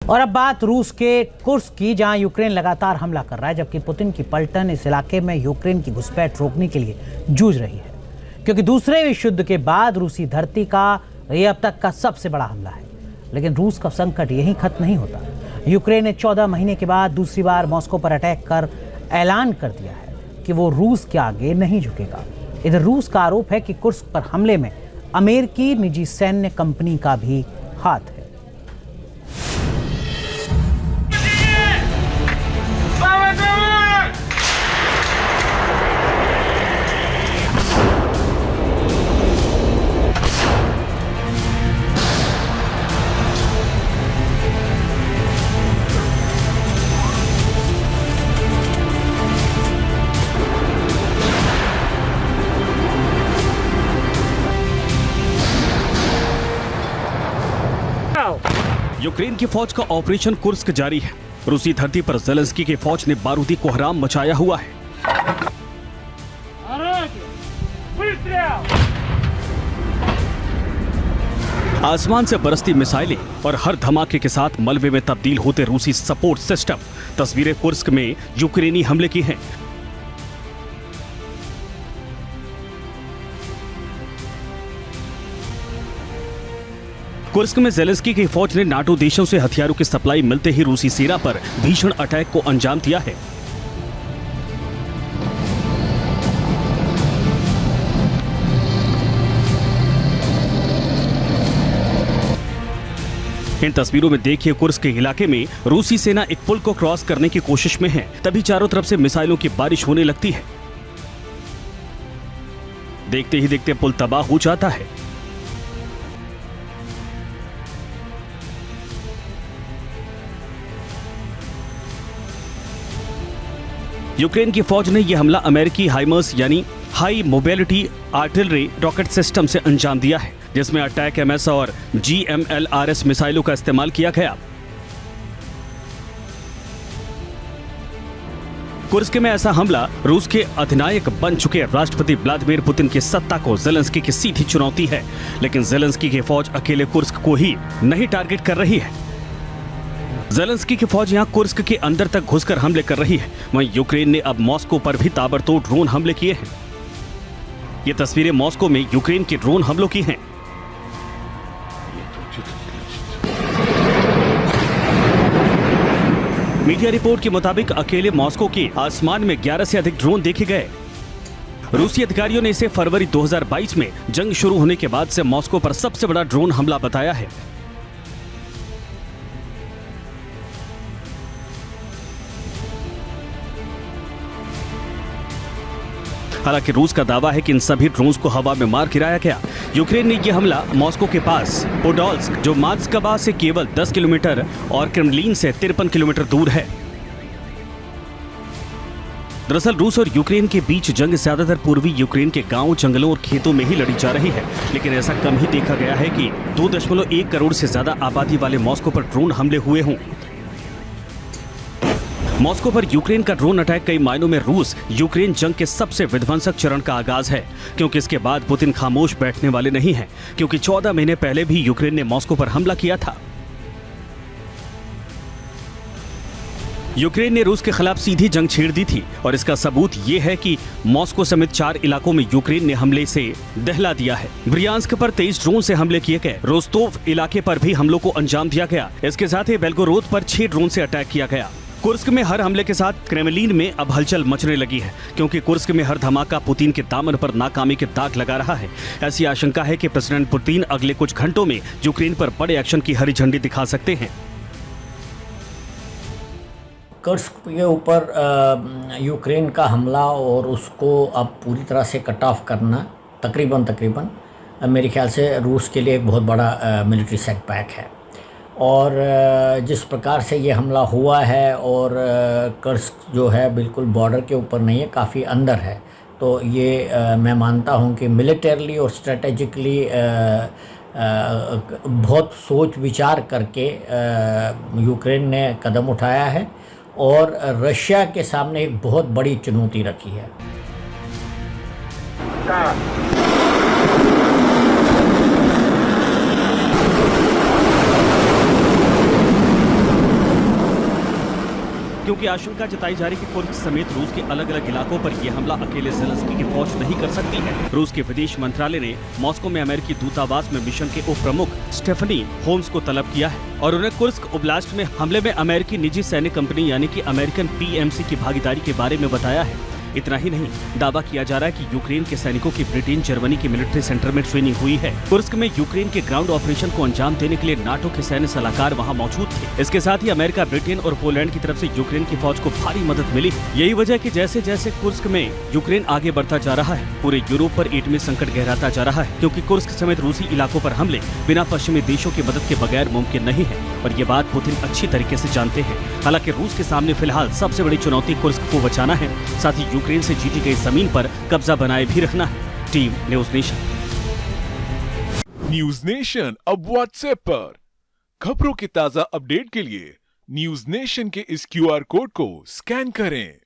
और अब बात रूस के कुर्स्क की, जहां यूक्रेन लगातार हमला कर रहा है, जबकि पुतिन की पलटन इस इलाके में यूक्रेन की घुसपैठ रोकने के लिए जूझ रही है, क्योंकि दूसरे विश्व युद्ध के बाद रूसी धरती का यह अब तक का सबसे बड़ा हमला है। लेकिन रूस का संकट यहीं खत्म नहीं होता। यूक्रेन ने 14 महीने के बाद दूसरी बार मॉस्को पर अटैक कर ऐलान कर दिया है कि वो रूस के आगे नहीं झुकेगा। इधर रूस का आरोप है कि कुर्स्क पर हमले में अमेरिकी निजी सैन्य कंपनी का भी हाथ है। यूक्रेन की फौज का ऑपरेशन कुर्स्क जारी है। रूसी धरती पर ज़ेलेंस्की की फौज ने बारूदी कोहराम मचाया हुआ है। आसमान से बरसती मिसाइलें और हर धमाके के साथ मलबे में तब्दील होते रूसी सपोर्ट सिस्टम। तस्वीरें कुर्स्क में यूक्रेनी हमले की हैं। कुर्स्क में ज़ेलेंस्की की फौज ने नाटो देशों से हथियारों की सप्लाई मिलते ही रूसी सेना पर भीषण अटैक को अंजाम दिया है। इन तस्वीरों में देखिए, कुर्स्क के इलाके में रूसी सेना एक पुल को क्रॉस करने की कोशिश में है, तभी चारों तरफ से मिसाइलों की बारिश होने लगती है। देखते ही देखते पुल तबाह हो जाता है। यूक्रेन की फौज ने यह हमला अमेरिकी हाइमर्स यानी high mobility artillery rocket system से अंजाम दिया है, जिसमें अटैक एमएस और GMLRS मिसाइलों का इस्तेमाल किया गया। कुर्स्क में ऐसा हमला रूस के अधिनायक बन चुके राष्ट्रपति व्लादिमीर पुतिन की सत्ता को ज़ेलेंस्की की सीधी चुनौती है। लेकिन ज़ेलेंस्की की फौज अकेले कुर्स्क को ही नहीं टारगेट कर रही है। ज़ेलेंस्की की फौज यहां कुर्स्क के अंदर तक घुसकर हमले कर रही है। वहीं यूक्रेन ने अब मॉस्को पर भी ताबड़तोड़ ड्रोन हमले किए हैं। ये तस्वीरें मॉस्को में यूक्रेन के ड्रोन हमलों की हैं। मीडिया रिपोर्ट के मुताबिक अकेले मॉस्को के आसमान में 11 से अधिक ड्रोन देखे गए। रूसी अधिकारियों ने इसे फरवरी 2022 में जंग शुरू होने के बाद से मॉस्को पर सबसे बड़ा ड्रोन हमला बताया है। हालांकि रूस का दावा है कि इन सभी ड्रोन्स को हवा में मार गिराया गया। यूक्रेन ने यह हमला मॉस्को के पास पोडोल्स्क, जो मात्स्कबा से केवल 10 किलोमीटर और क्रेमलिन से 53 किलोमीटर दूर है। दरअसल रूस और यूक्रेन के बीच जंग ज्यादातर पूर्वी यूक्रेन के गांवों, जंगलों और खेतों में ही लड़ी जा रही है। लेकिन ऐसा कम ही देखा गया है कि 2.1 करोड़ से ज्यादा आबादी वाले मॉस्को पर ड्रोन हमले हुए हों। मॉस्को पर यूक्रेन का ड्रोन अटैक कई मायनों में रूस यूक्रेन जंग के सबसे विध्वंसक चरण का आगाज है, क्योंकि इसके बाद पुतिन खामोश बैठने वाले नहीं हैं, क्योंकि 14 महीने पहले भी यूक्रेन ने मॉस्को पर हमला किया था। यूक्रेन ने रूस के खिलाफ सीधी जंग छेड़ दी थी और इसका सबूत ये है कि मॉस्को समेत 4 इलाकों में यूक्रेन ने हमले से दहला दिया है। ब्रियांस्क पर 23 ड्रोन से हमले किए गए। रोस्तोव इलाके पर भी हमलों को अंजाम दिया गया। इसके साथ ही बेल्गोरोद पर 6 ड्रोन से अटैक किया गया। कुर्स्क में हर हमले के साथ क्रेमलिन में अब हलचल मचने लगी है, क्योंकि कुर्स्क में हर धमाका पुतिन के दामन पर नाकामी के दाग लगा रहा है। ऐसी आशंका है कि प्रेसिडेंट पुतिन अगले कुछ घंटों में यूक्रेन पर बड़े एक्शन की हरी झंडी दिखा सकते हैं। कुर्स्क के ऊपर यूक्रेन का हमला और उसको अब पूरी तरह से कट ऑफ करना तकरीबन मेरे ख्याल से रूस के लिए एक बहुत बड़ा मिलिट्री सेटबैक है। और जिस प्रकार से ये हमला हुआ है, और कुर्स्क जो है बिल्कुल बॉर्डर के ऊपर नहीं है, काफ़ी अंदर है, तो ये मैं मानता हूँ कि मिलिटरली और स्ट्रेटेजिकली बहुत सोच विचार करके यूक्रेन ने कदम उठाया है और रशिया के सामने एक बहुत बड़ी चुनौती रखी है। क्योंकि आशंका जताई जा रही कि कुर्स्क समेत रूस के अलग अलग इलाकों पर यह हमला अकेले ज़ेलेंस्की की फौज नहीं कर सकती है। रूस के विदेश मंत्रालय ने मॉस्को में अमेरिकी दूतावास में मिशन के उप प्रमुख स्टेफनी होम्स को तलब किया है और उन्हें कुर्स्क ओब्लास्ट में हमले में अमेरिकी निजी सैन्य कंपनी यानी कि अमेरिकन PMC की भागीदारी के बारे में बताया है। इतना ही नहीं, दावा किया जा रहा है कि यूक्रेन के सैनिकों की ब्रिटेन जर्मनी के मिलिट्री सेंटर में ट्रेनिंग हुई है। कुर्स्क में यूक्रेन के ग्राउंड ऑपरेशन को अंजाम देने के लिए नाटो के सैन्य सलाहकार वहां मौजूद थे। इसके साथ ही अमेरिका, ब्रिटेन और पोलैंड की तरफ से यूक्रेन की फौज को भारी मदद मिली। यही वजह है कि जैसे जैसे कुर्स्क में यूक्रेन आगे बढ़ता जा रहा है, पूरे यूरोप पर एटमी संकट गहराता जा रहा है, क्योंकि कुर्स्क समेत रूसी इलाकों पर हमले बिना पश्चिमी देशों की मदद के बगैर मुमकिन नहीं है और ये बात पुतिन अच्छी तरीके से जानते हैं। हालांकि रूस के सामने फिलहाल सबसे बड़ी चुनौती कुर्स्क को बचाना है, साथ ही यूक्रेन से जीती गई जमीन पर कब्जा बनाए भी रखना है। Team news nation. News nation अब व्हाट्सएप पर खबरों के ताजा अपडेट के लिए न्यूज़ नेशन के इस QR कोड को स्कैन करें।